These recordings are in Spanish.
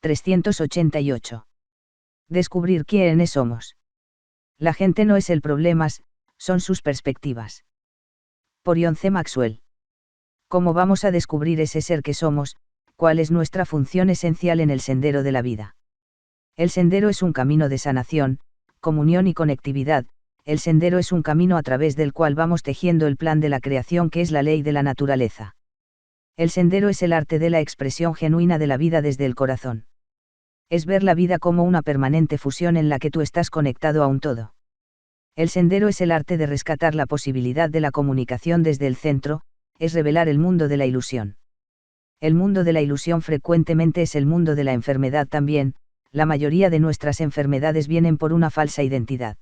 388. Descubrir quiénes somos. La gente no es el problema, son sus perspectivas. Por John C. Maxwell. ¿Cómo vamos a descubrir ese ser que somos? ¿Cuál es nuestra función esencial en el sendero de la vida? El sendero es un camino de sanación, comunión y conectividad. El sendero es un camino a través del cual vamos tejiendo el plan de la creación que es la ley de la naturaleza. El sendero es el arte de la expresión genuina de la vida desde el corazón. Es ver la vida como una permanente fusión en la que tú estás conectado a un todo. El sendero es el arte de rescatar la posibilidad de la comunicación desde el centro, es revelar el mundo de la ilusión. El mundo de la ilusión frecuentemente es el mundo de la enfermedad también. La mayoría de nuestras enfermedades vienen por una falsa identidad.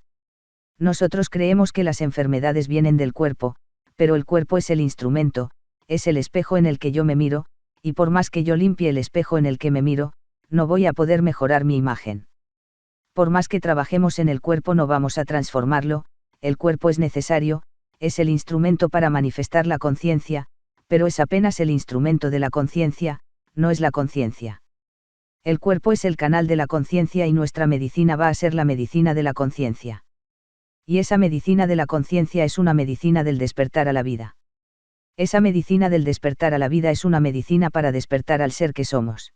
Nosotros creemos que las enfermedades vienen del cuerpo, pero el cuerpo es el instrumento, es el espejo en el que yo me miro, y por más que yo limpie el espejo en el que me miro, no voy a poder mejorar mi imagen. Por más que trabajemos en el cuerpo no vamos a transformarlo, el cuerpo es necesario, es el instrumento para manifestar la conciencia, pero es apenas el instrumento de la conciencia, no es la conciencia. El cuerpo es el canal de la conciencia y nuestra medicina va a ser la medicina de la conciencia. Y esa medicina de la conciencia es una medicina del despertar a la vida. Esa medicina del despertar a la vida es una medicina para despertar al ser que somos.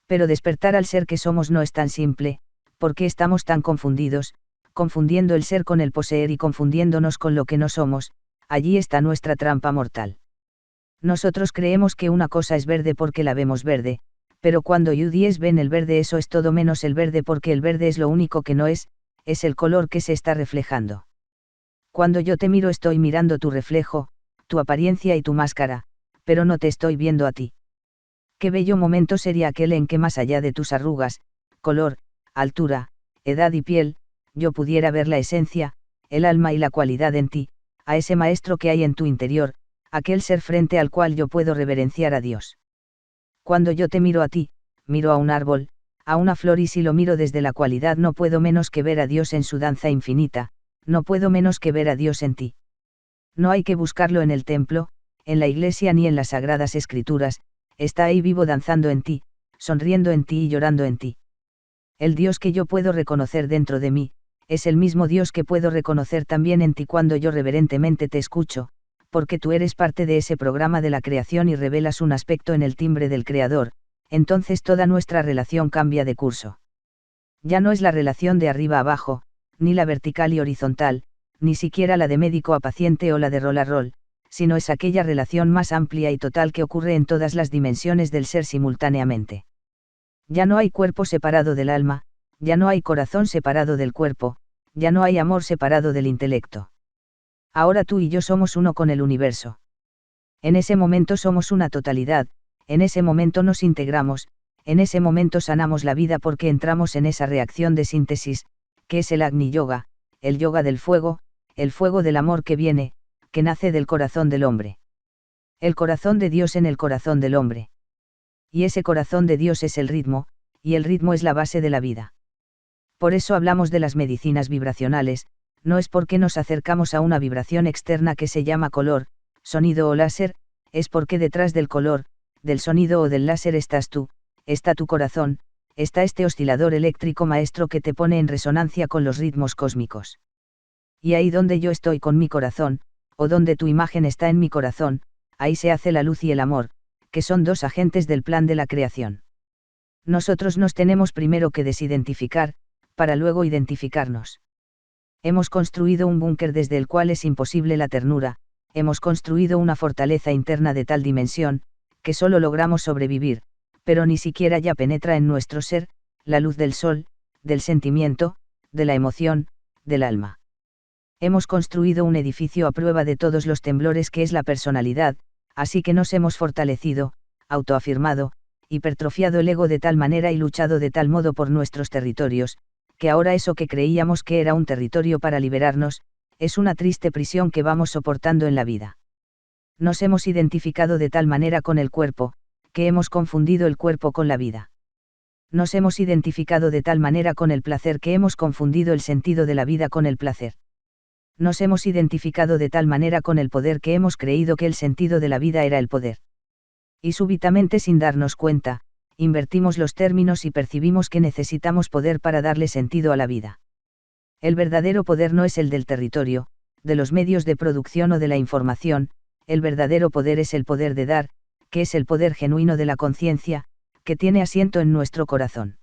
Pero despertar al ser que somos no es tan simple, porque estamos tan confundidos, confundiendo el ser con el poseer y confundiéndonos con lo que no somos, allí está nuestra trampa mortal. Nosotros creemos que una cosa es verde porque la vemos verde, pero cuando yudíes ven el verde eso es todo menos el verde porque el verde es lo único que no es el color que se está reflejando. Cuando yo te miro estoy mirando tu reflejo, tu apariencia y tu máscara, pero no te estoy viendo a ti. Qué bello momento sería aquel en que más allá de tus arrugas, color, altura, edad y piel, yo pudiera ver la esencia, el alma y la cualidad en ti, a ese maestro que hay en tu interior, aquel ser frente al cual yo puedo reverenciar a Dios. Cuando yo te miro a ti, miro a un árbol, a una flor y si lo miro desde la cualidad no puedo menos que ver a Dios en su danza infinita, no puedo menos que ver a Dios en ti. No hay que buscarlo en el templo, en la iglesia ni en las sagradas escrituras, está ahí vivo danzando en ti, sonriendo en ti y llorando en ti. El Dios que yo puedo reconocer dentro de mí, es el mismo Dios que puedo reconocer también en ti cuando yo reverentemente te escucho, porque tú eres parte de ese programa de la creación y revelas un aspecto en el timbre del Creador, entonces toda nuestra relación cambia de curso. Ya no es la relación de arriba a abajo, ni la vertical y horizontal, ni siquiera la de médico a paciente o la de rol a rol, sino es aquella relación más amplia y total que ocurre en todas las dimensiones del ser simultáneamente. Ya no hay cuerpo separado del alma, ya no hay corazón separado del cuerpo, ya no hay amor separado del intelecto. Ahora tú y yo somos uno con el universo. En ese momento somos una totalidad, en ese momento nos integramos, en ese momento sanamos la vida porque entramos en esa reacción de síntesis, que es el Agni Yoga, el yoga del fuego, el fuego del amor que viene, que nace del corazón del hombre. El corazón de Dios en el corazón del hombre. Y ese corazón de Dios es el ritmo, y el ritmo es la base de la vida. Por eso hablamos de las medicinas vibracionales, no es porque nos acercamos a una vibración externa que se llama color, sonido o láser, es porque detrás del color, del sonido o del láser estás tú, está tu corazón, está este oscilador eléctrico maestro que te pone en resonancia con los ritmos cósmicos. Y ahí donde yo estoy con mi corazón, o donde tu imagen está en mi corazón, ahí se hace la luz y el amor, que son dos agentes del plan de la creación. Nosotros nos tenemos primero que desidentificar, para luego identificarnos. Hemos construido un búnker desde el cual es imposible la ternura, hemos construido una fortaleza interna de tal dimensión, que solo logramos sobrevivir, pero ni siquiera ya penetra en nuestro ser, la luz del sol, del sentimiento, de la emoción, del alma. Hemos construido un edificio a prueba de todos los temblores que es la personalidad, así que nos hemos fortalecido, autoafirmado, hipertrofiado el ego de tal manera y luchado de tal modo por nuestros territorios, que ahora eso que creíamos que era un territorio para liberarnos, es una triste prisión que vamos soportando en la vida. Nos hemos identificado de tal manera con el cuerpo, que hemos confundido el cuerpo con la vida. Nos hemos identificado de tal manera con el placer que hemos confundido el sentido de la vida con el placer. Nos hemos identificado de tal manera con el poder que hemos creído que el sentido de la vida era el poder. Y súbitamente sin darnos cuenta, invertimos los términos y percibimos que necesitamos poder para darle sentido a la vida. El verdadero poder no es el del territorio, de los medios de producción o de la información, el verdadero poder es el poder de dar, que es el poder genuino de la conciencia, que tiene asiento en nuestro corazón.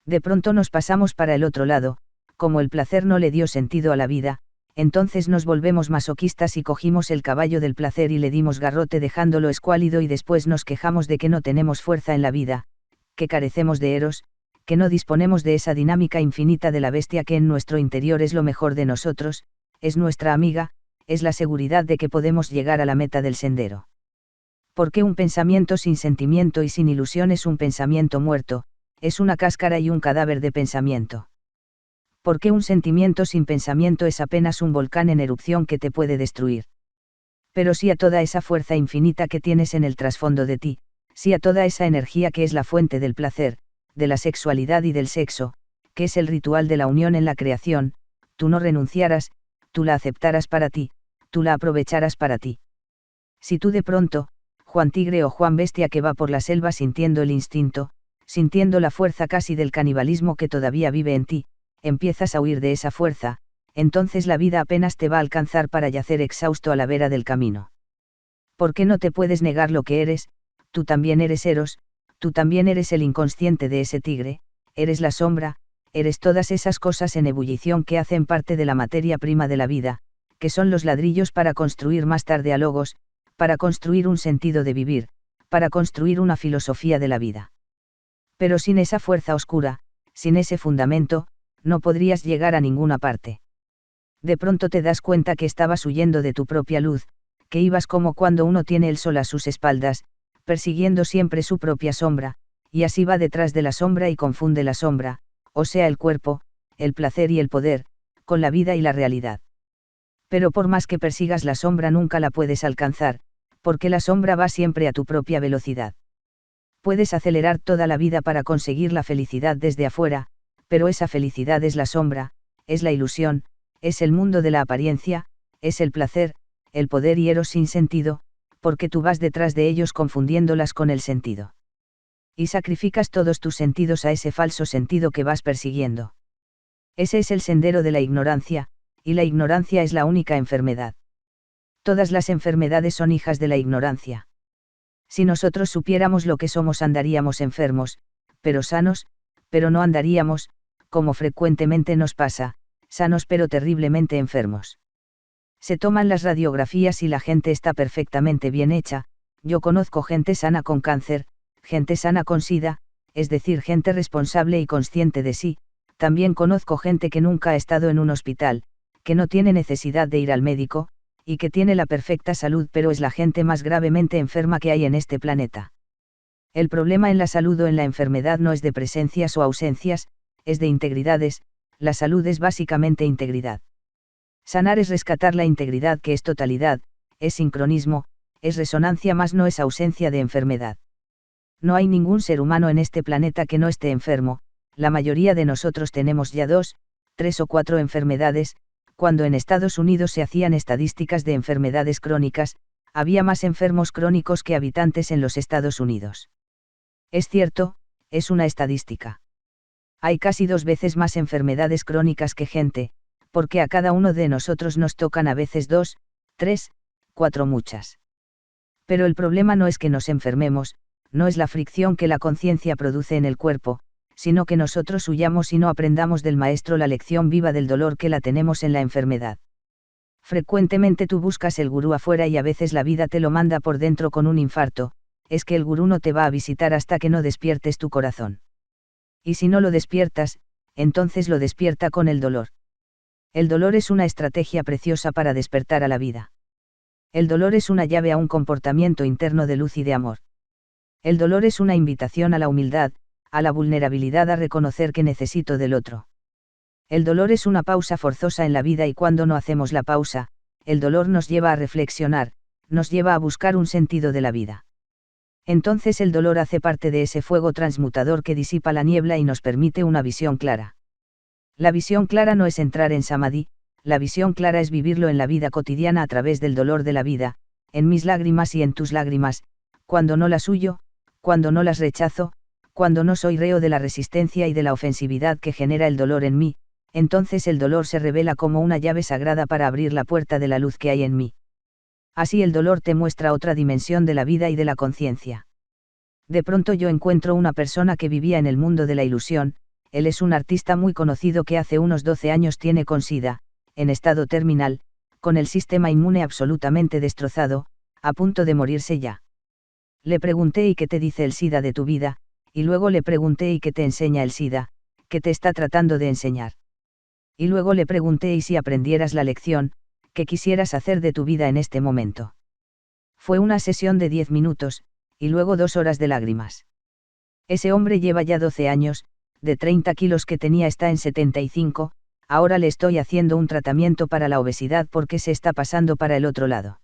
De pronto nos pasamos para el otro lado, como el placer no le dio sentido a la vida, entonces nos volvemos masoquistas y cogimos el caballo del placer y le dimos garrote dejándolo escuálido y después nos quejamos de que no tenemos fuerza en la vida, que carecemos de eros, que no disponemos de esa dinámica infinita de la bestia que en nuestro interior es lo mejor de nosotros, es nuestra amiga, es la seguridad de que podemos llegar a la meta del sendero. Porque un pensamiento sin sentimiento y sin ilusión es un pensamiento muerto, es una cáscara y un cadáver de pensamiento. Porque un sentimiento sin pensamiento es apenas un volcán en erupción que te puede destruir. Pero sí a toda esa fuerza infinita que tienes en el trasfondo de ti, sí a toda esa energía que es la fuente del placer, de la sexualidad y del sexo, que es el ritual de la unión en la creación, tú no renunciaras, tú la aceptaras para ti, tú la aprovecharas para ti. Si tú de pronto, Juan Tigre o Juan Bestia que va por la selva sintiendo el instinto, sintiendo la fuerza casi del canibalismo que todavía vive en ti, empiezas a huir de esa fuerza, entonces la vida apenas te va a alcanzar para yacer exhausto a la vera del camino. ¿Por qué no te puedes negar lo que eres? Tú también eres Eros, tú también eres el inconsciente de ese tigre, eres la sombra, eres todas esas cosas en ebullición que hacen parte de la materia prima de la vida, que son los ladrillos para construir más tarde a logos, para construir un sentido de vivir, para construir una filosofía de la vida. Pero sin esa fuerza oscura, sin ese fundamento, no podrías llegar a ninguna parte. De pronto te das cuenta que estabas huyendo de tu propia luz, que ibas como cuando uno tiene el sol a sus espaldas, persiguiendo siempre su propia sombra, y así va detrás de la sombra y confunde la sombra, o sea el cuerpo, el placer y el poder, con la vida y la realidad. Pero por más que persigas la sombra nunca la puedes alcanzar, porque la sombra va siempre a tu propia velocidad. Puedes acelerar toda la vida para conseguir la felicidad desde afuera, pero esa felicidad es la sombra, es la ilusión, es el mundo de la apariencia, es el placer, el poder y Eros sin sentido, porque tú vas detrás de ellos confundiéndolas con el sentido. Y sacrificas todos tus sentidos a ese falso sentido que vas persiguiendo. Ese es el sendero de la ignorancia, y la ignorancia es la única enfermedad. Todas las enfermedades son hijas de la ignorancia. Si nosotros supiéramos lo que somos andaríamos enfermos, pero sanos, pero no andaríamos, como frecuentemente nos pasa, sanos pero terriblemente enfermos. Se toman las radiografías y la gente está perfectamente bien hecha, yo conozco gente sana con cáncer, gente sana con SIDA, es decir, gente responsable y consciente de sí, también conozco gente que nunca ha estado en un hospital, que no tiene necesidad de ir al médico, y que tiene la perfecta salud pero es la gente más gravemente enferma que hay en este planeta. El problema en la salud o en la enfermedad no es de presencias o ausencias, es de integridades, la salud es básicamente integridad. Sanar es rescatar la integridad que es totalidad, es sincronismo, es resonancia más no es ausencia de enfermedad. No hay ningún ser humano en este planeta que no esté enfermo, la mayoría de nosotros tenemos ya 2, 3 o 4 enfermedades, cuando en Estados Unidos se hacían estadísticas de enfermedades crónicas, había más enfermos crónicos que habitantes en los Estados Unidos. Es cierto, es una estadística. Hay casi 2 veces más enfermedades crónicas que gente, porque a cada uno de nosotros nos tocan a veces 2, 3, 4 muchas. Pero el problema no es que nos enfermemos, no es la fricción que la conciencia produce en el cuerpo, sino que nosotros huyamos y no aprendamos del maestro la lección viva del dolor que la tenemos en la enfermedad. Frecuentemente tú buscas el gurú afuera y a veces la vida te lo manda por dentro con un infarto, es que el gurú no te va a visitar hasta que no despiertes tu corazón. Y si no lo despiertas, entonces lo despierta con el dolor. El dolor es una estrategia preciosa para despertar a la vida. El dolor es una llave a un comportamiento interno de luz y de amor. El dolor es una invitación a la humildad, a la vulnerabilidad, a reconocer que necesito del otro. El dolor es una pausa forzosa en la vida y cuando no hacemos la pausa, el dolor nos lleva a reflexionar, nos lleva a buscar un sentido de la vida. Entonces el dolor hace parte de ese fuego transmutador que disipa la niebla y nos permite una visión clara. La visión clara no es entrar en samadhi, la visión clara es vivirlo en la vida cotidiana a través del dolor de la vida, en mis lágrimas y en tus lágrimas, cuando no las huyo, cuando no las rechazo, Cuando no soy reo de la resistencia y de la ofensividad que genera el dolor en mí, entonces el dolor se revela como una llave sagrada para abrir la puerta de la luz que hay en mí. Así el dolor te muestra otra dimensión de la vida y de la conciencia. De pronto yo encuentro una persona que vivía en el mundo de la ilusión. Él es un artista muy conocido que hace unos 12 años tiene con SIDA, en estado terminal, con el sistema inmune absolutamente destrozado, a punto de morirse ya. Le pregunté: ¿y qué te dice el SIDA de tu vida? Y luego le pregunté: ¿y qué te enseña el SIDA? ¿Qué te está tratando de enseñar? Y luego le pregunté: ¿y si aprendieras la lección, qué quisieras hacer de tu vida en este momento? Fue una sesión de 10 minutos, y luego 2 horas de lágrimas. Ese hombre lleva ya 12 años, de 30 kilos que tenía está en 75, ahora le estoy haciendo un tratamiento para la obesidad porque se está pasando para el otro lado.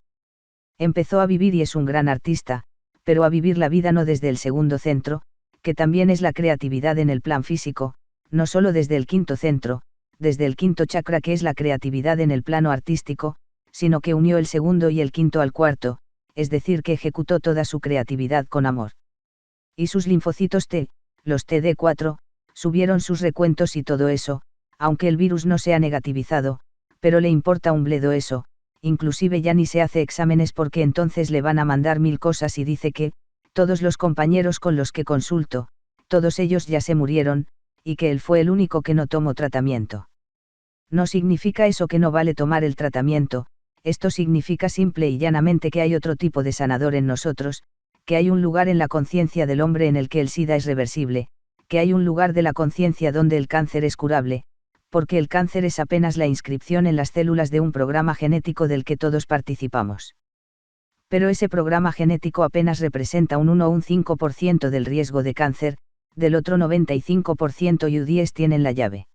Empezó a vivir y es un gran artista, pero a vivir la vida no desde el segundo centro, que también es la creatividad en el plan físico, no solo desde el quinto centro, desde el quinto chakra que es la creatividad en el plano artístico, sino que unió el segundo y el quinto al cuarto, es decir que ejecutó toda su creatividad con amor. Y sus linfocitos T, los TD4, subieron sus recuentos y todo eso, aunque el virus no se ha negativizado, pero le importa un bledo eso, inclusive ya ni se hace exámenes porque entonces le van a mandar 1000 cosas y dice que, todos los compañeros con los que consulto, todos ellos ya se murieron, y que él fue el único que no tomó tratamiento. No significa eso que no vale tomar el tratamiento, esto significa simple y llanamente que hay otro tipo de sanador en nosotros, que hay un lugar en la conciencia del hombre en el que el SIDA es reversible, que hay un lugar de la conciencia donde el cáncer es curable, porque el cáncer es apenas la inscripción en las células de un programa genético del que todos participamos. Pero ese programa genético apenas representa un 1 o un 5% del riesgo de cáncer, del otro 95% y U10 tienen la llave.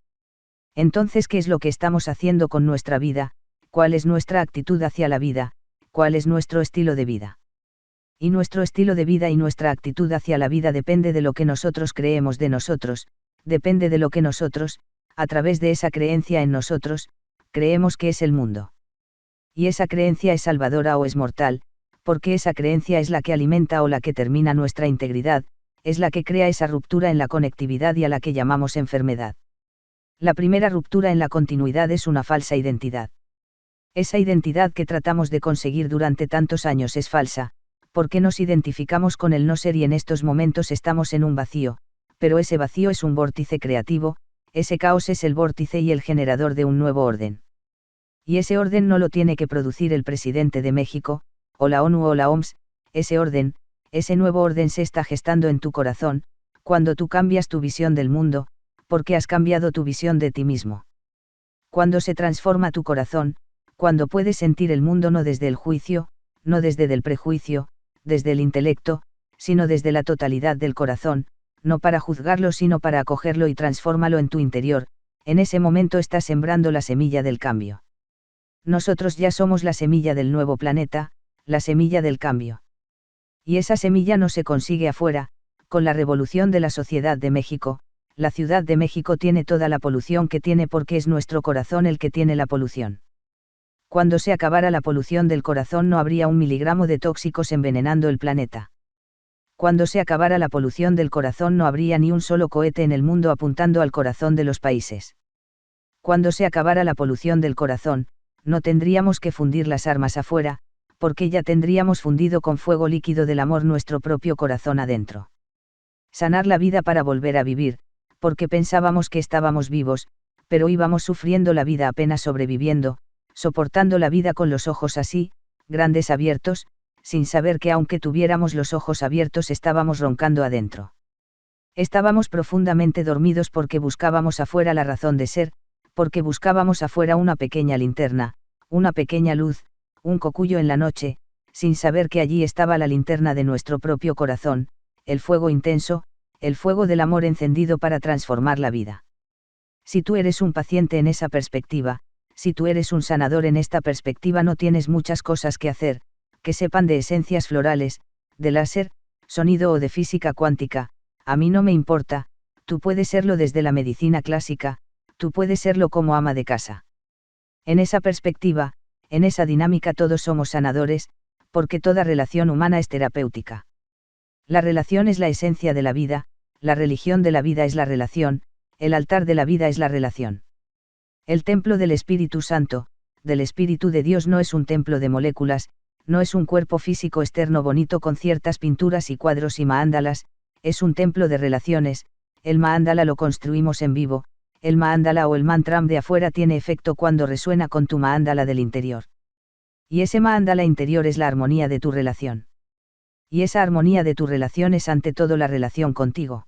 Entonces, ¿qué es lo que estamos haciendo con nuestra vida? ¿Cuál es nuestra actitud hacia la vida? ¿Cuál es nuestro estilo de vida? Y nuestro estilo de vida y nuestra actitud hacia la vida depende de lo que nosotros creemos de nosotros, depende de lo que nosotros, a través de esa creencia en nosotros, creemos que es el mundo. Y esa creencia es salvadora o es mortal, porque esa creencia es la que alimenta o la que termina nuestra integridad, es la que crea esa ruptura en la conectividad y a la que llamamos enfermedad. La primera ruptura en la continuidad es una falsa identidad. Esa identidad que tratamos de conseguir durante tantos años es falsa, porque nos identificamos con el no ser y en estos momentos estamos en un vacío, pero ese vacío es un vórtice creativo, ese caos es el vórtice y el generador de un nuevo orden. Y ese orden no lo tiene que producir el presidente de México, o la ONU o la OMS, ese orden, ese nuevo orden se está gestando en tu corazón, cuando tú cambias tu visión del mundo, porque has cambiado tu visión de ti mismo. Cuando se transforma tu corazón, cuando puedes sentir el mundo no desde el juicio, no desde el prejuicio, desde el intelecto, sino desde la totalidad del corazón, no para juzgarlo sino para acogerlo y transfórmalo en tu interior, en ese momento estás sembrando la semilla del cambio. Nosotros ya somos la semilla del nuevo planeta, la semilla del cambio. Y esa semilla no se consigue afuera, con la revolución de la sociedad de México. La Ciudad de México tiene toda la polución que tiene porque es nuestro corazón el que tiene la polución. Cuando se acabara la polución del corazón no habría 1 miligramo de tóxicos envenenando el planeta. Cuando se acabara la polución del corazón no habría ni un solo cohete en el mundo apuntando al corazón de los países. Cuando se acabara la polución del corazón, no tendríamos que fundir las armas afuera, porque ya tendríamos fundido con fuego líquido del amor nuestro propio corazón adentro. Sanar la vida para volver a vivir, porque pensábamos que estábamos vivos, pero íbamos sufriendo la vida apenas sobreviviendo, soportando la vida con los ojos así, grandes abiertos, sin saber que aunque tuviéramos los ojos abiertos estábamos roncando adentro. Estábamos profundamente dormidos porque buscábamos afuera la razón de ser, porque buscábamos afuera una pequeña linterna, una pequeña luz, un cocuyo en la noche, sin saber que allí estaba la linterna de nuestro propio corazón, el fuego intenso, el fuego del amor encendido para transformar la vida. Si tú eres un paciente en esa perspectiva, si tú eres un sanador en esta perspectiva no tienes muchas cosas que hacer, que sepan de esencias florales, de láser, sonido o de física cuántica, a mí no me importa, tú puedes serlo desde la medicina clásica, tú puedes serlo como ama de casa. En esa perspectiva, en esa dinámica todos somos sanadores, porque toda relación humana es terapéutica. La relación es la esencia de la vida, la religión de la vida es la relación, el altar de la vida es la relación. El templo del Espíritu Santo, del Espíritu de Dios no es un templo de moléculas, no es un cuerpo físico externo bonito con ciertas pinturas y cuadros y maándalas, es un templo de relaciones. El maándala lo construimos en vivo, el maándala o el mantram de afuera tiene efecto cuando resuena con tu maándala del interior. Y ese maándala interior es la armonía de tu relación. Y esa armonía de tu relación es ante todo la relación contigo.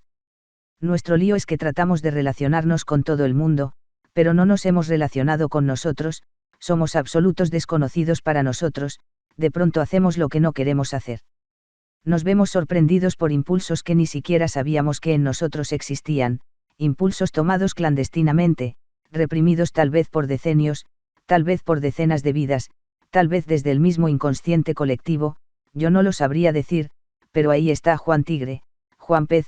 Nuestro lío es que tratamos de relacionarnos con todo el mundo, pero no nos hemos relacionado con nosotros, somos absolutos desconocidos para nosotros, de pronto hacemos lo que no queremos hacer. Nos vemos sorprendidos por impulsos que ni siquiera sabíamos que en nosotros existían, impulsos tomados clandestinamente, reprimidos tal vez por decenios, tal vez por decenas de vidas, tal vez desde el mismo inconsciente colectivo, yo no lo sabría decir, pero ahí está Juan Tigre, Juan Pez,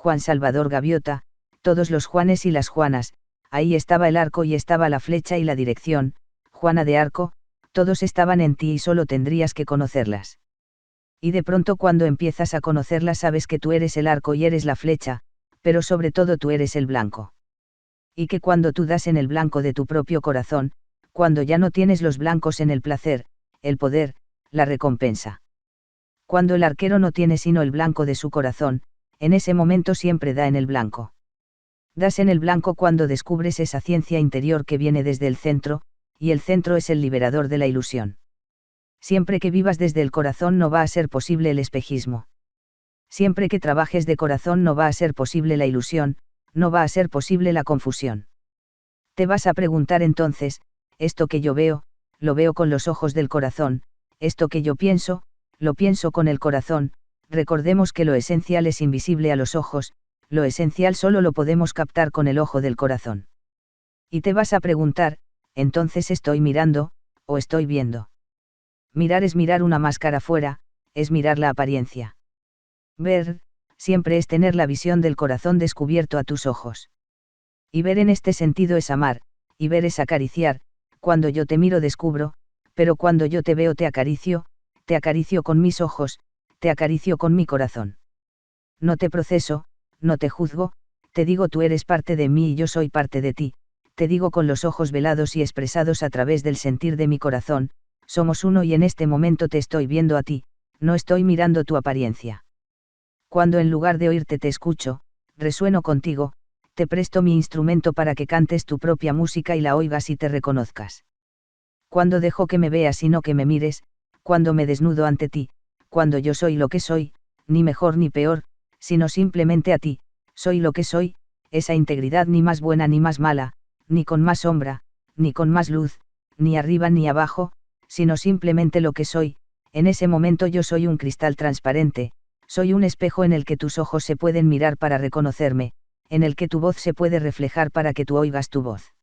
Juan Salvador Gaviota, todos los Juanes y las Juanas, ahí estaba el arco y estaba la flecha y la dirección, Juana de Arco, todos estaban en ti y solo tendrías que conocerlas. Y de pronto cuando empiezas a conocerlas sabes que tú eres el arco y eres la flecha, pero sobre todo tú eres el blanco. Y que cuando tú das en el blanco de tu propio corazón, cuando ya no tienes los blancos en el placer, el poder, la recompensa. Cuando el arquero no tiene sino el blanco de su corazón, en ese momento siempre da en el blanco. Das en el blanco cuando descubres esa ciencia interior que viene desde el centro, y el centro es el liberador de la ilusión. Siempre que vivas desde el corazón no va a ser posible el espejismo. Siempre que trabajes de corazón no va a ser posible la ilusión, no va a ser posible la confusión. Te vas a preguntar entonces, esto que yo veo, lo veo con los ojos del corazón, esto que yo pienso, lo pienso con el corazón. Recordemos que lo esencial es invisible a los ojos, lo esencial solo lo podemos captar con el ojo del corazón. Y te vas a preguntar, entonces estoy mirando, o estoy viendo. Mirar es mirar una máscara fuera, es mirar la apariencia. Ver, siempre es tener la visión del corazón descubierto a tus ojos. Y ver en este sentido es amar, y ver es acariciar, cuando yo te miro descubro, pero cuando yo te veo te acaricio con mis ojos, te acaricio con mi corazón. No te proceso, no te juzgo, te digo tú eres parte de mí y yo soy parte de ti, te digo con los ojos velados y expresados a través del sentir de mi corazón, somos uno y en este momento te estoy viendo a ti, no estoy mirando tu apariencia. Cuando en lugar de oírte te escucho, resueno contigo, te presto mi instrumento para que cantes tu propia música y la oigas y te reconozcas. Cuando dejo que me veas y no que me mires, cuando me desnudo ante ti, cuando yo soy lo que soy, ni mejor ni peor, sino simplemente a ti, soy lo que soy, esa integridad ni más buena ni más mala, ni con más sombra, ni con más luz, ni arriba ni abajo, sino simplemente lo que soy, en ese momento yo soy un cristal transparente, soy un espejo en el que tus ojos se pueden mirar para reconocerme, en el que tu voz se puede reflejar para que tú oigas tu voz.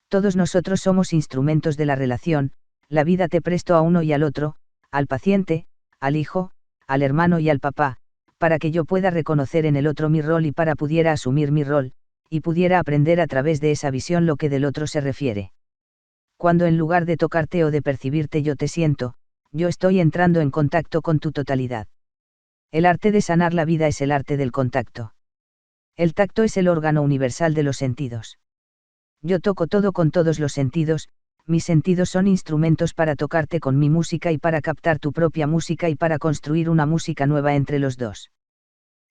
Todos nosotros somos instrumentos de la relación, la vida te presto a uno y al otro, al paciente, al hijo, al hermano y al papá, para que yo pueda reconocer en el otro mi rol y para pudiera asumir mi rol, y pudiera aprender a través de esa visión lo que del otro se refiere. Cuando en lugar de tocarte o de percibirte yo te siento, yo estoy entrando en contacto con tu totalidad. El arte de sanar la vida es el arte del contacto. El tacto es el órgano universal de los sentidos. Yo toco todo con todos los sentidos, mis sentidos son instrumentos para tocarte con mi música y para captar tu propia música y para construir una música nueva entre los dos.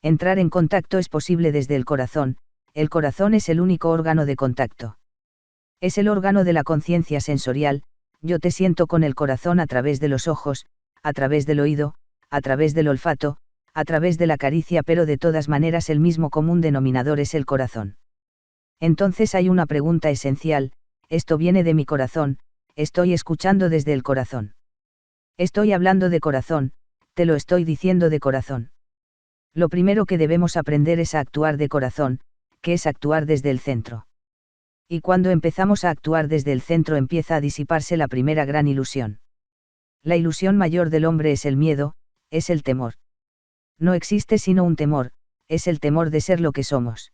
Entrar en contacto es posible desde el corazón es el único órgano de contacto. Es el órgano de la conciencia sensorial, yo te siento con el corazón a través de los ojos, a través del oído, a través del olfato, a través de la caricia, pero de todas maneras el mismo común denominador es el corazón. Entonces hay una pregunta esencial, esto viene de mi corazón, estoy escuchando desde el corazón. Estoy hablando de corazón, te lo estoy diciendo de corazón. Lo primero que debemos aprender es a actuar de corazón, que es actuar desde el centro. Y cuando empezamos a actuar desde el centro empieza a disiparse la primera gran ilusión. La ilusión mayor del hombre es el miedo, es el temor. No existe sino un temor, es el temor de ser lo que somos.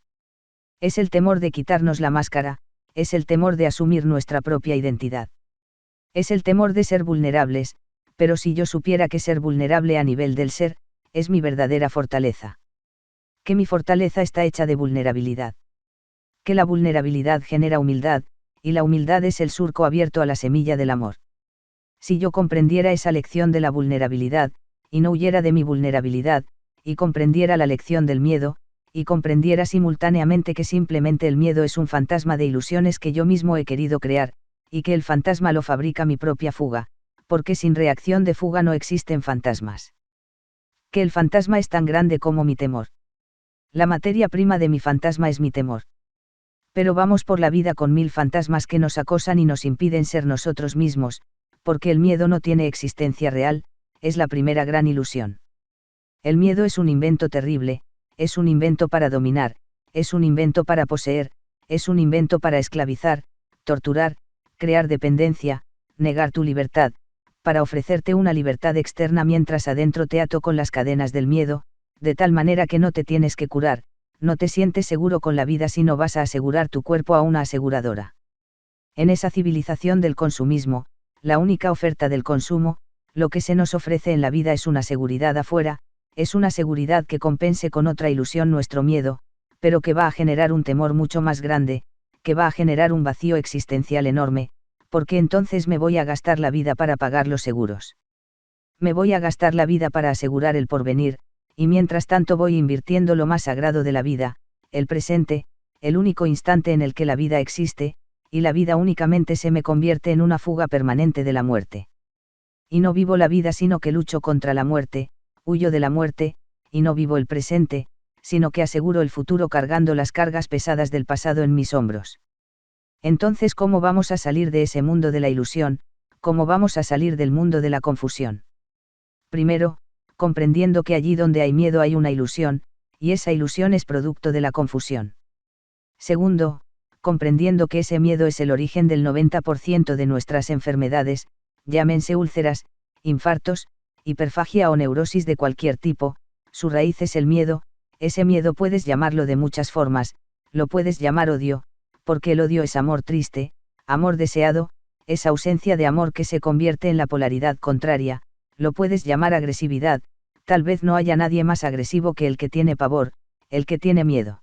Es el temor de quitarnos la máscara, es el temor de asumir nuestra propia identidad. Es el temor de ser vulnerables, pero si yo supiera que ser vulnerable a nivel del ser, es mi verdadera fortaleza. Que mi fortaleza está hecha de vulnerabilidad. Que la vulnerabilidad genera humildad, y la humildad es el surco abierto a la semilla del amor. Si yo comprendiera esa lección de la vulnerabilidad, y no huyera de mi vulnerabilidad, y comprendiera la lección del miedo, y comprendiera simultáneamente que simplemente el miedo es un fantasma de ilusiones que yo mismo he querido crear, y que el fantasma lo fabrica mi propia fuga, porque sin reacción de fuga no existen fantasmas. Que el fantasma es tan grande como mi temor. La materia prima de mi fantasma es mi temor. Pero vamos por la vida con 1000 fantasmas que nos acosan y nos impiden ser nosotros mismos, porque el miedo no tiene existencia real, es la primera gran ilusión. El miedo es un invento terrible, es un invento para dominar, es un invento para poseer, es un invento para esclavizar, torturar, crear dependencia, negar tu libertad, para ofrecerte una libertad externa mientras adentro te ato con las cadenas del miedo, de tal manera que no te tienes que curar, no te sientes seguro con la vida si no vas a asegurar tu cuerpo a una aseguradora. En esa civilización del consumismo, la única oferta del consumo, lo que se nos ofrece en la vida es una seguridad afuera, es una seguridad que compense con otra ilusión nuestro miedo, pero que va a generar un temor mucho más grande, que va a generar un vacío existencial enorme, porque entonces me voy a gastar la vida para pagar los seguros. Me voy a gastar la vida para asegurar el porvenir, y mientras tanto voy invirtiendo lo más sagrado de la vida, el presente, el único instante en el que la vida existe, y la vida únicamente se me convierte en una fuga permanente de la muerte. Y no vivo la vida sino que lucho contra la muerte, huyo de la muerte, y no vivo el presente, sino que aseguro el futuro cargando las cargas pesadas del pasado en mis hombros. Entonces, ¿cómo vamos a salir de ese mundo de la ilusión? ¿Cómo vamos a salir del mundo de la confusión? Primero, comprendiendo que allí donde hay miedo hay una ilusión, y esa ilusión es producto de la confusión. Segundo, comprendiendo que ese miedo es el origen del 90% de nuestras enfermedades, llámense úlceras, infartos, hiperfagia o neurosis de cualquier tipo, su raíz es el miedo. Ese miedo puedes llamarlo de muchas formas, lo puedes llamar odio, porque el odio es amor triste, amor deseado, es ausencia de amor que se convierte en la polaridad contraria, lo puedes llamar agresividad, tal vez no haya nadie más agresivo que el que tiene pavor, el que tiene miedo.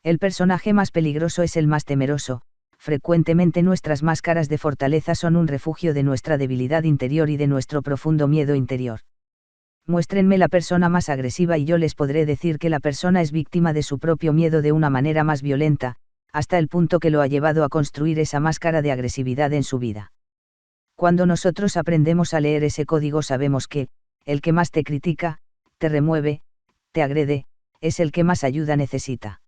El personaje más peligroso es el más temeroso. Frecuentemente nuestras máscaras de fortaleza son un refugio de nuestra debilidad interior y de nuestro profundo miedo interior. Muéstrenme la persona más agresiva y yo les podré decir que la persona es víctima de su propio miedo de una manera más violenta, hasta el punto que lo ha llevado a construir esa máscara de agresividad en su vida. Cuando nosotros aprendemos a leer ese código sabemos que, el que más te critica, te remueve, te agrede, es el que más ayuda necesita.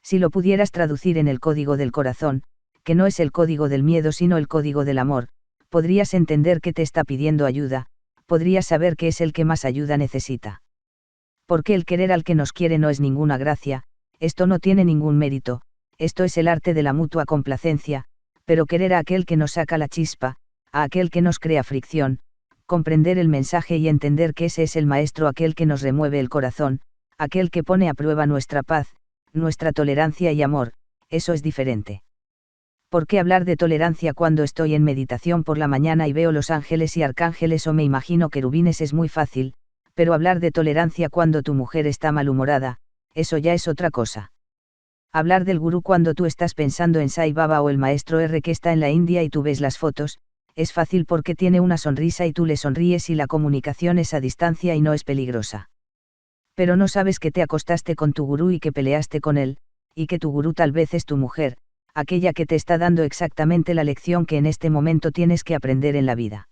Si lo pudieras traducir en el código del corazón, que no es el código del miedo sino el código del amor, podrías entender que te está pidiendo ayuda, podrías saber que es el que más ayuda necesita. Porque el querer al que nos quiere no es ninguna gracia, esto no tiene ningún mérito, esto es el arte de la mutua complacencia, pero querer a aquel que nos saca la chispa, a aquel que nos crea fricción, comprender el mensaje y entender que ese es el maestro, aquel que nos remueve el corazón, aquel que pone a prueba nuestra paz, nuestra tolerancia y amor, eso es diferente. ¿Por qué hablar de tolerancia cuando estoy en meditación por la mañana y veo los ángeles y arcángeles o me imagino querubines es muy fácil, pero hablar de tolerancia cuando tu mujer está malhumorada, eso ya es otra cosa. Hablar del gurú cuando tú estás pensando en Sai Baba o el maestro R que está en la India y tú ves las fotos, es fácil porque tiene una sonrisa y tú le sonríes y la comunicación es a distancia y no es peligrosa. Pero no sabes que te acostaste con tu gurú y que peleaste con él, y que tu gurú tal vez es tu mujer, aquella que te está dando exactamente la lección que en este momento tienes que aprender en la vida.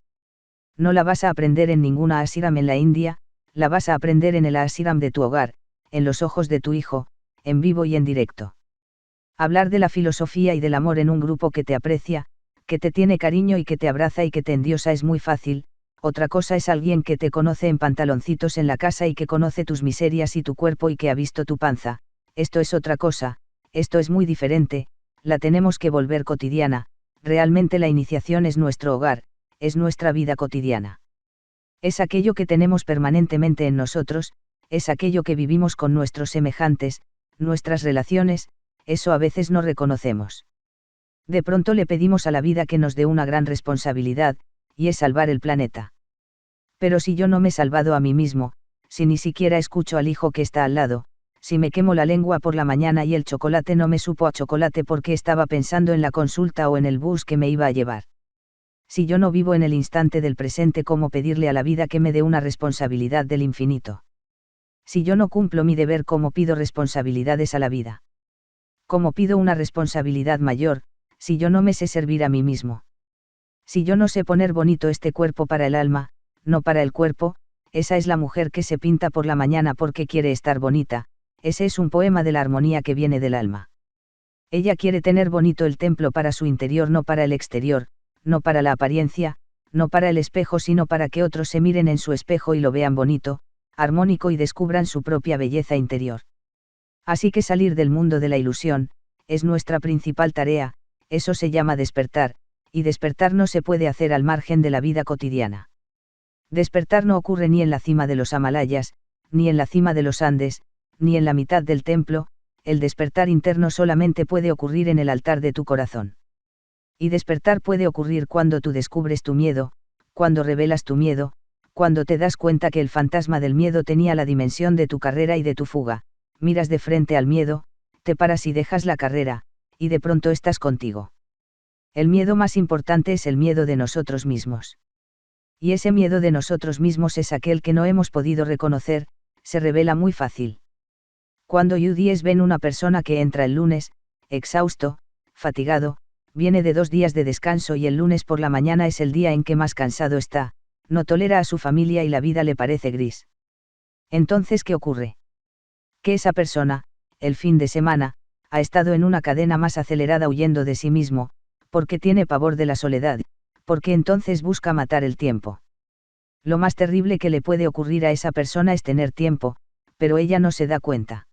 No la vas a aprender en ninguna ashram en la India, la vas a aprender en el ashram de tu hogar, en los ojos de tu hijo, en vivo y en directo. Hablar de la filosofía y del amor en un grupo que te aprecia, que te tiene cariño y que te abraza y que te endiosa es muy fácil. Otra cosa es alguien que te conoce en pantaloncitos en la casa y que conoce tus miserias y tu cuerpo y que ha visto tu panza. Esto es otra cosa, esto es muy diferente, la tenemos que volver cotidiana. Realmente la iniciación es nuestro hogar, es nuestra vida cotidiana. Es aquello que tenemos permanentemente en nosotros, es aquello que vivimos con nuestros semejantes, nuestras relaciones, eso a veces no reconocemos. De pronto le pedimos a la vida que nos dé una gran responsabilidad, y es salvar el planeta. Pero si yo no me he salvado a mí mismo, si ni siquiera escucho al hijo que está al lado, Si me quemo la lengua por la mañana y el chocolate no me supo a chocolate porque estaba pensando en la consulta o en el bus que me iba a llevar. Si yo no vivo en el instante del presente, ¿cómo pedirle a la vida que me dé una responsabilidad del infinito? Si yo no cumplo mi deber, ¿cómo pido responsabilidades a la vida? ¿Cómo pido una responsabilidad mayor, si yo no me sé servir a mí mismo? Si yo no sé poner bonito este cuerpo para el alma, no para el cuerpo, esa es la mujer que se pinta por la mañana porque quiere estar bonita, ese es un poema de la armonía que viene del alma. Ella quiere tener bonito el templo para su interior, no para el exterior, no para la apariencia, no para el espejo, sino para que otros se miren en su espejo y lo vean bonito, armónico y descubran su propia belleza interior. Así que salir del mundo de la ilusión, es nuestra principal tarea, eso se llama despertar, y despertar no se puede hacer al margen de la vida cotidiana. Despertar no ocurre ni en la cima de los Himalayas, ni en la cima de los Andes, ni en la mitad del templo, el despertar interno solamente puede ocurrir en el altar de tu corazón. Y despertar puede ocurrir cuando tú descubres tu miedo, cuando revelas tu miedo, cuando te das cuenta que el fantasma del miedo tenía la dimensión de tu carrera y de tu fuga, miras de frente al miedo, te paras y dejas la carrera, y de pronto estás contigo. El miedo más importante es el miedo de nosotros mismos. Y ese miedo de nosotros mismos es aquel que no hemos podido reconocer, se revela muy fácil. Cuando UDIs ven una persona que entra el lunes, exhausto, fatigado, viene de 2 días de descanso y el lunes por la mañana es el día en que más cansado está, no tolera a su familia y la vida le parece gris. Entonces, ¿qué ocurre? Que esa persona, el fin de semana, ha estado en una cadena más acelerada huyendo de sí mismo, porque tiene pavor de la soledad, porque entonces busca matar el tiempo. Lo más terrible que le puede ocurrir a esa persona es tener tiempo, pero ella no se da cuenta.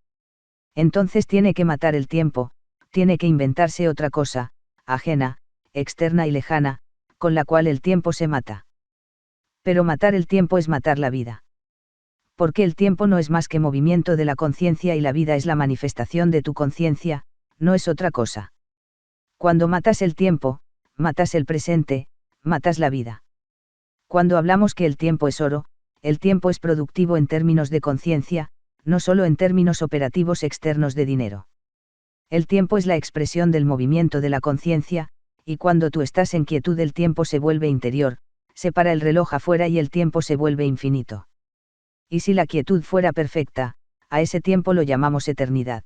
Entonces tiene que matar el tiempo, tiene que inventarse otra cosa, ajena, externa y lejana, con la cual el tiempo se mata. Pero matar el tiempo es matar la vida. Porque el tiempo no es más que movimiento de la conciencia y la vida es la manifestación de tu conciencia, no es otra cosa. Cuando matas el tiempo, matas el presente, matas la vida. Cuando hablamos que el tiempo es oro, el tiempo es productivo en términos de conciencia, no solo en términos operativos externos de dinero. El tiempo es la expresión del movimiento de la conciencia, y cuando tú estás en quietud el tiempo se vuelve interior, se para el reloj afuera y el tiempo se vuelve infinito. Y si la quietud fuera perfecta, a ese tiempo lo llamamos eternidad.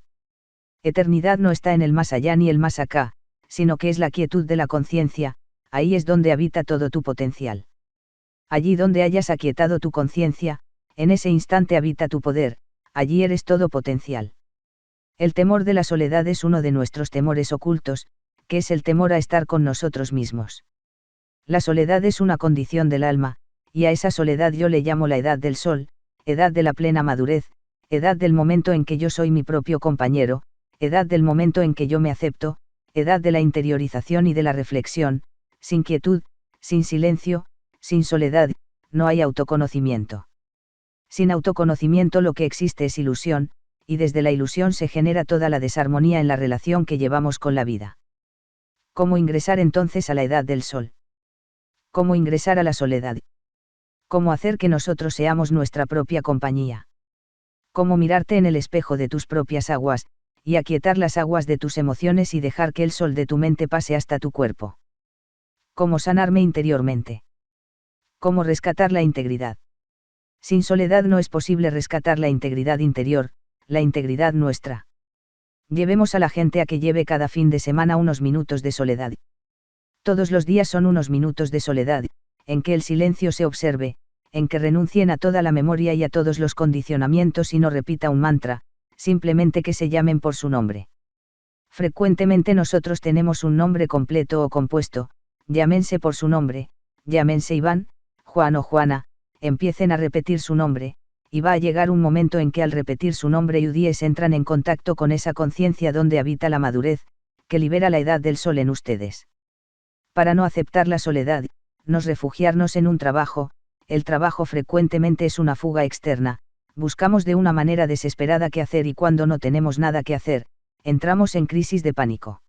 Eternidad no está en el más allá ni el más acá, sino que es la quietud de la conciencia, ahí es donde habita todo tu potencial. Allí donde hayas aquietado tu conciencia, en ese instante habita tu poder, allí eres todo potencial. El temor de la soledad es uno de nuestros temores ocultos, que es el temor a estar con nosotros mismos. La soledad es una condición del alma, y a esa soledad yo le llamo la edad del sol, edad de la plena madurez, edad del momento en que yo soy mi propio compañero, edad del momento en que yo me acepto, edad de la interiorización y de la reflexión. Sin quietud, sin silencio, sin soledad, no hay autoconocimiento. Sin autoconocimiento lo que existe es ilusión, y desde la ilusión se genera toda la desarmonía en la relación que llevamos con la vida. ¿Cómo ingresar entonces a la edad del sol? ¿Cómo ingresar a la soledad? ¿Cómo hacer que nosotros seamos nuestra propia compañía? ¿Cómo mirarte en el espejo de tus propias aguas, y aquietar las aguas de tus emociones y dejar que el sol de tu mente pase hasta tu cuerpo? ¿Cómo sanarme interiormente? ¿Cómo rescatar la integridad? Sin soledad no es posible rescatar la integridad interior, la integridad nuestra. Llevemos a la gente a que lleve cada fin de semana unos minutos de soledad. Todos los días son unos minutos de soledad, en que el silencio se observe, en que renuncien a toda la memoria y a todos los condicionamientos y no repita un mantra, simplemente que se llamen por su nombre. Frecuentemente nosotros tenemos un nombre completo o compuesto, llámense por su nombre, llámense Iván, Juan o Juana, empiecen a repetir su nombre, y va a llegar un momento en que al repetir su nombre UDIs entran en contacto con esa conciencia donde habita la madurez, que libera la edad del sol en ustedes. Para no aceptar la soledad, nos refugiarnos en un trabajo, el trabajo frecuentemente es una fuga externa, buscamos de una manera desesperada qué hacer y cuando no tenemos nada que hacer, entramos en crisis de pánico.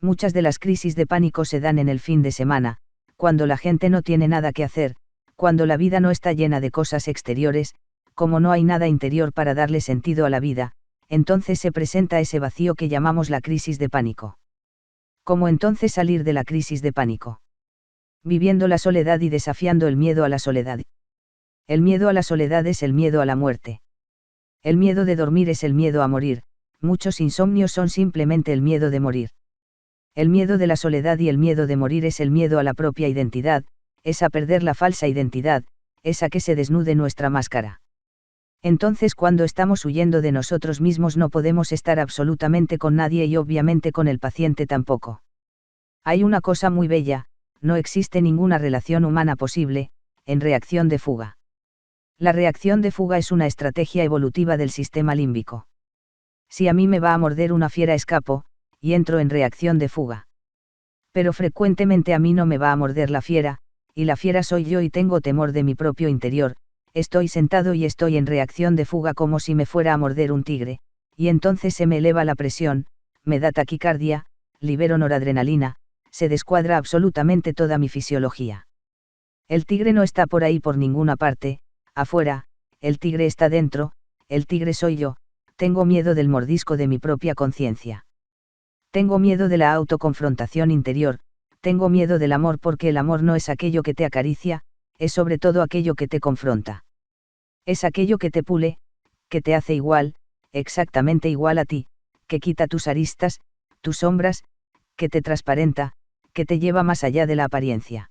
Muchas de las crisis de pánico se dan en el fin de semana, cuando la gente no tiene nada que hacer, cuando la vida no está llena de cosas exteriores, como no hay nada interior para darle sentido a la vida, entonces se presenta ese vacío que llamamos la crisis de pánico. ¿Cómo entonces salir de la crisis de pánico? Viviendo la soledad y desafiando el miedo a la soledad. El miedo a la soledad es el miedo a la muerte. El miedo de dormir es el miedo a morir, muchos insomnios son simplemente el miedo de morir. El miedo de la soledad y el miedo de morir es el miedo a la propia identidad, es a perder la falsa identidad, es a que se desnude nuestra máscara. Entonces cuando estamos huyendo de nosotros mismos no podemos estar absolutamente con nadie y obviamente con el paciente tampoco. Hay una cosa muy bella, no existe ninguna relación humana posible, en reacción de fuga. La reacción de fuga es una estrategia evolutiva del sistema límbico. Si a mí me va a morder una fiera escapo, y entro en reacción de fuga. Pero frecuentemente a mí no me va a morder la fiera, y la fiera soy yo y tengo temor de mi propio interior, estoy sentado y estoy en reacción de fuga como si me fuera a morder un tigre, y entonces se me eleva la presión, me da taquicardia, libero noradrenalina, se descuadra absolutamente toda mi fisiología. El tigre no está por ahí por ninguna parte, afuera, el tigre está dentro, el tigre soy yo, tengo miedo del mordisco de mi propia conciencia. Tengo miedo de la autoconfrontación interior, tengo miedo del amor porque el amor no es aquello que te acaricia, es sobre todo aquello que te confronta. Es aquello que te pule, que te hace igual, exactamente igual a ti, que quita tus aristas, tus sombras, que te transparenta, que te lleva más allá de la apariencia.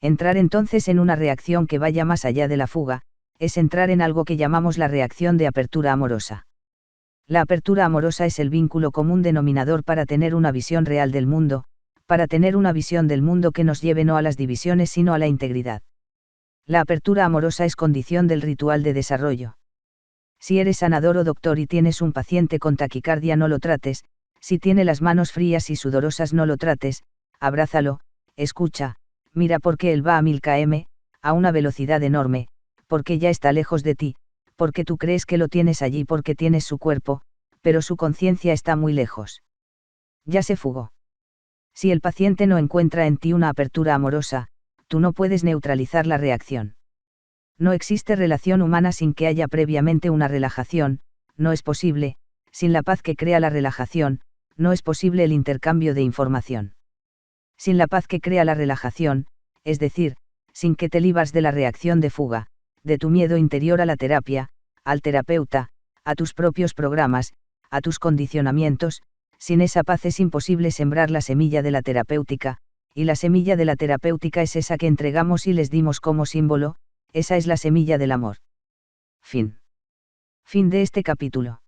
Entrar entonces en una reacción que vaya más allá de la fuga, es entrar en algo que llamamos la reacción de apertura amorosa. La apertura amorosa es el vínculo común denominador para tener una visión real del mundo, para tener una visión del mundo que nos lleve no a las divisiones sino a la integridad. La apertura amorosa es condición del ritual de desarrollo. Si eres sanador o doctor y tienes un paciente con taquicardia no lo trates, si tiene las manos frías y sudorosas no lo trates, abrázalo, escucha, mira porque él va a 1000 km, a una velocidad enorme, porque ya está lejos de ti, porque tú crees que lo tienes allí porque tienes su cuerpo, pero su conciencia está muy lejos. Ya se fugó. Si el paciente no encuentra en ti una apertura amorosa, tú no puedes neutralizar la reacción. No existe relación humana sin que haya previamente una relajación, no es posible, sin la paz que crea la relajación, no es posible el intercambio de información. Sin la paz que crea la relajación, es decir, sin que te libras de la reacción de fuga, de tu miedo interior a la terapia, al terapeuta, a tus propios programas, a tus condicionamientos, sin esa paz es imposible sembrar la semilla de la terapéutica, y la semilla de la terapéutica es esa que entregamos y les dimos como símbolo, esa es la semilla del amor. Fin. Fin de este capítulo.